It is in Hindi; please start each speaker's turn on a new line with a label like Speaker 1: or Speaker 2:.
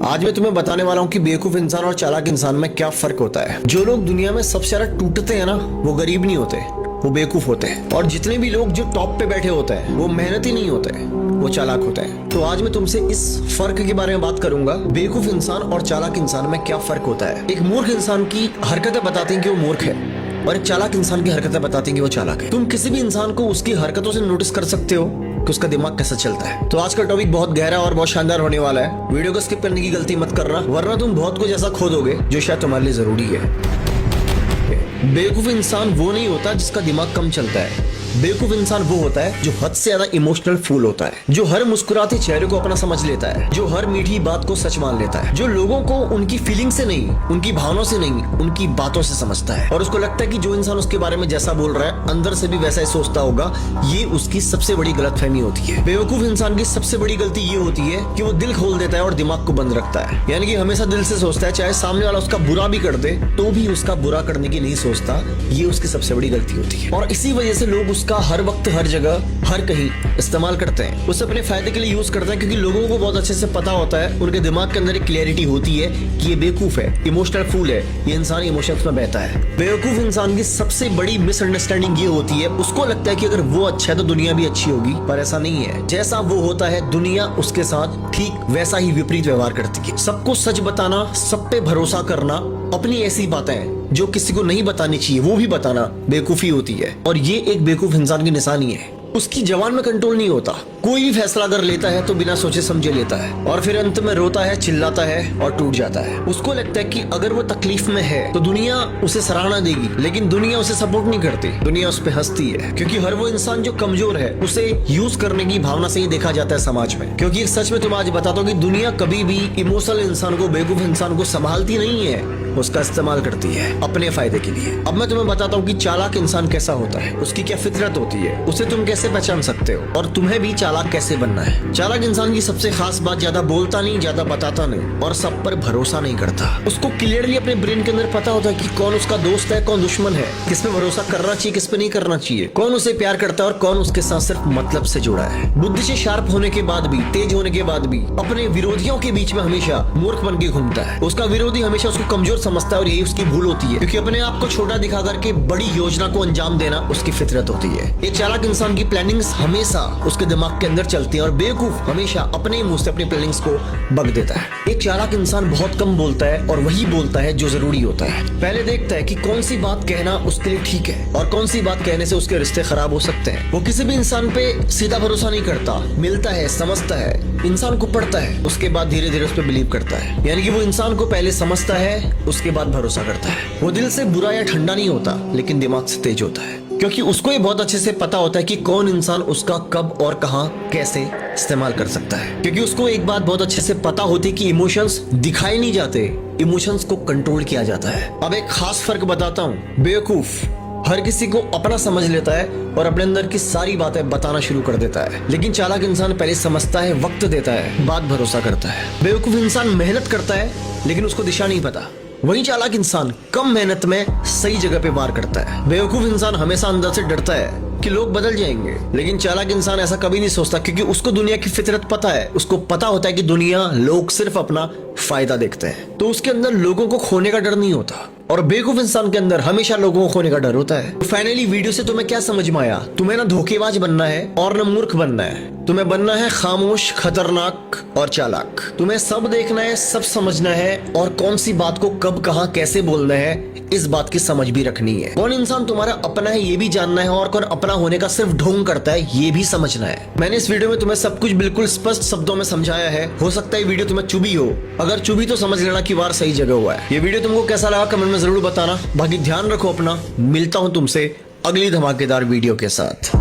Speaker 1: आज मैं तुम्हें बताने वाला हूँ कि बेवकूफ इंसान और चालाक इंसान में क्या फर्क होता है। जो लोग दुनिया में सबसे ज्यादा टूटते हैं ना, वो गरीब नहीं होते, वो बेवकूफ होते हैं। और जितने भी लोग जो टॉप पे बैठे होते हैं वो मेहनती नहीं होते, वो चालाक होते हैं। तो आज मैं तुमसे इस फर्क के बारे में बात करूंगा, बेवकूफ इंसान और चालाक इंसान में क्या फर्क होता है। एक मूर्ख इंसान की हरकतें बताती हैं कि वो मूर्ख है, और एक चालाक इंसान की हरकतें बताती हैं कि वो चालाक है। तुम किसी भी इंसान को उसकी हरकतों से नोटिस कर सकते हो कि उसका दिमाग कैसा चलता है। तो आज का टॉपिक बहुत गहरा और बहुत शानदार होने वाला है। वीडियो को स्किप करने की गलती मत करना, वरना तुम बहुत कुछ ऐसा खो दोगे जो शायद तुम्हारे लिए जरूरी है। बेवकूफ इंसान वो नहीं होता जिसका दिमाग कम चलता है। बेवकूफ इंसान वो होता है जो हद से ज्यादा इमोशनल फूल होता है, जो हर मुस्कुराते चेहरे को अपना समझ लेता है, जो हर मीठी बात को सच मान लेता है, जो लोगों को उनकी फीलिंग से नहीं, उनकी भावनाओं से नहीं, उनकी बातों से समझता है। और उसको लगता है कि जो इंसान उसके बारे में जैसा बोल रहा है अंदर से भी वैसा ही सोचता होगा। ये उसकी सबसे बड़ी गलतफहमी होती है। बेवकूफ इंसान की सबसे बड़ी गलती ये होती है कि वो दिल खोल देता है और दिमाग को बंद रखता है। यानी कि हमेशा दिल से सोचता है, चाहे सामने वाला उसका बुरा भी कर दे तो भी उसका बुरा करने की नहीं सोचता। ये उसकी सबसे बड़ी गलती होती है, और इसी वजह से लोग उसका हर वक्त, हर जगह, हर कहीं इस्तेमाल करते हैं। उसे अपने फायदे के लिए यूज करते हैं, क्योंकि लोगों को बहुत अच्छे से पता होता है, उनके दिमाग के अंदर एक क्लैरिटी होती है कि ये बेवकूफ है, इमोशनल फूल है, ये इंसान इमोशंस में बहता है। बेवकूफ इंसान की सबसे बड़ी मिसअंडरस्टैंडिंग ये होती है, उसको लगता है कि अगर वो अच्छा है तो दुनिया भी अच्छी होगी, पर ऐसा नहीं है। जैसा वो होता है दुनिया उसके साथ ठीक वैसा ही विपरीत व्यवहार करती है। सबको सच बताना, सब पे भरोसा करना, अपनी ऐसी बातें जो किसी को नहीं बतानी चाहिए वो भी बताना बेवकूफी होती है। और ये एक बेवकूफ इंसान की निशानी है। उसकी जबान में कंट्रोल नहीं होता। कोई भी फैसला अगर लेता है तो बिना सोचे समझे लेता है, और फिर अंत में रोता है, चिल्लाता है और टूट जाता है। उसको लगता है कि अगर वो तकलीफ में है तो दुनिया उसे सराहना देगी, लेकिन दुनिया उसे सपोर्ट नहीं करती, दुनिया उस पर हंसती है। क्योंकि हर वो इंसान जो कमजोर है उसे यूज करने की भावना से ही देखा जाता है समाज में। क्योंकि सच में तुम आज बताता हूँ कि दुनिया कभी भी इमोशनल इंसान को, बेवकूफ इंसान को संभालती नहीं है, उसका इस्तेमाल करती है अपने फायदे के लिए। अब मैं तुम्हें बताता हूँ कि चालाक इंसान कैसा होता है, उसकी क्या फितरत होती है, उसे तुम कैसे पहचान सकते हो, और तुम्हें भी चालाक कैसे बनना है। चालाक इंसान की सबसे खास बात, ज्यादा बोलता नहीं, ज्यादा बताता नहीं, और सब पर भरोसा नहीं करता। उसको क्लियरली अपने ब्रेन के अंदर पता होता है कि कौन उसका दोस्त है, कौन दुश्मन है, किस पे भरोसा करना चाहिए, किस पे नहीं करना चाहिए, कौन उसे प्यार करता है और कौन उसके साथ सिर्फ मतलब से जुड़ा है। बुद्धि से शार्प होने के बाद भी, तेज होने के बाद भी अपने विरोधियों के बीच में हमेशा मूर्ख बन के घूमता है। उसका विरोधी हमेशा उसको कमजोर समझता है, और यही उसकी भूल होती है, क्योंकि अपने आप को छोटा दिखा करके बड़ी योजना को अंजाम देना उसकी फितरत होती है। एक चालाक इंसान की प्लानिंग्स हमेशा उसके दिमाग के अंदर चलती है, और बेवकूफ हमेशा अपने मुंह से अपनी प्लानिंग्स को बक देता है। एक चालाक इंसान बहुत कम बोलता है, और वही बोलता है जो जरूरी होता है। पहले देखता है कि कौन सी बात कहना उसके लिए ठीक है और कौन सी बात कहने से उसके रिश्ते खराब हो सकते हैं। वो किसी भी इंसान पे सीधा भरोसा नहीं करता, मिलता है, समझता है, इंसान को पढ़ता है, उसके बाद धीरे धीरे उस पर बिलीव करता है। यानी कि वो इंसान को पहले समझता है, उसके बाद भरोसा करता है। वो दिल से बुरा या ठंडा नहीं होता, लेकिन दिमाग से तेज होता है, क्योंकि उसको ये बहुत अच्छे से पता होता है कि कौन इंसान उसका कब और कहां कैसे इस्तेमाल कर सकता है। क्योंकि उसको एक बात बहुत अच्छे से पता होती है कि इमोशंस दिखाए नहीं जाते, इमोशंस को कंट्रोल किया जाता है। अब एक खास फर्क बताता हूँ। बेवकूफ हर किसी को अपना समझ लेता है और अपने अंदर की सारी बातें बताना शुरू कर देता है, लेकिन चालाक इंसान पहले समझता है, वक्त देता है, बाद भरोसा करता है। बेवकूफ इंसान मेहनत करता है, लेकिन उसको दिशा नहीं पता। वही चालाक इंसान कम मेहनत में सही जगह पे वार करता है। बेवकूफ इंसान हमेशा अंदर से डरता है कि लोग बदल जाएंगे, लेकिन चालाक इंसान ऐसा कभी नहीं सोचता, क्योंकि उसको दुनिया की फितरत पता है। उसको पता होता है कि दुनिया, लोग सिर्फ अपना फायदा देखते हैं, तो उसके अंदर लोगों को खोने का डर नहीं होता। और बेवकूफ इंसान के अंदर हमेशा लोगों को खोने का डर होता है। तो फाइनली वीडियो से तुम्हें क्या समझ में आया? तुम्हें ना धोखेबाज बनना है और ना मूर्ख बनना है। तुम्हें बनना है खामोश, खतरनाक और चालाक। तुम्हें सब देखना है, सब समझना है, और कौन सी बात को कब, कहां, कैसे बोलना है, इस बात की समझ भी रखनी है। कौन इंसान तुम्हारा अपना है ये भी जानना है, और कौन अपना होने का सिर्फ ढोंग करता है ये भी समझना है। मैंने इस वीडियो में तुम्हें सब कुछ बिल्कुल स्पष्ट शब्दों में समझाया है। हो सकता है वीडियो तुम्हें चुभी हो, अगर चुभी तो समझ लेना कि वार सही जगह हुआ है। ये वीडियो तुमको कैसा लगा कमेंट में जरूर बताना। बाकी ध्यान रखो अपना। मिलता हूं तुमसे अगली धमाकेदार वीडियो के साथ।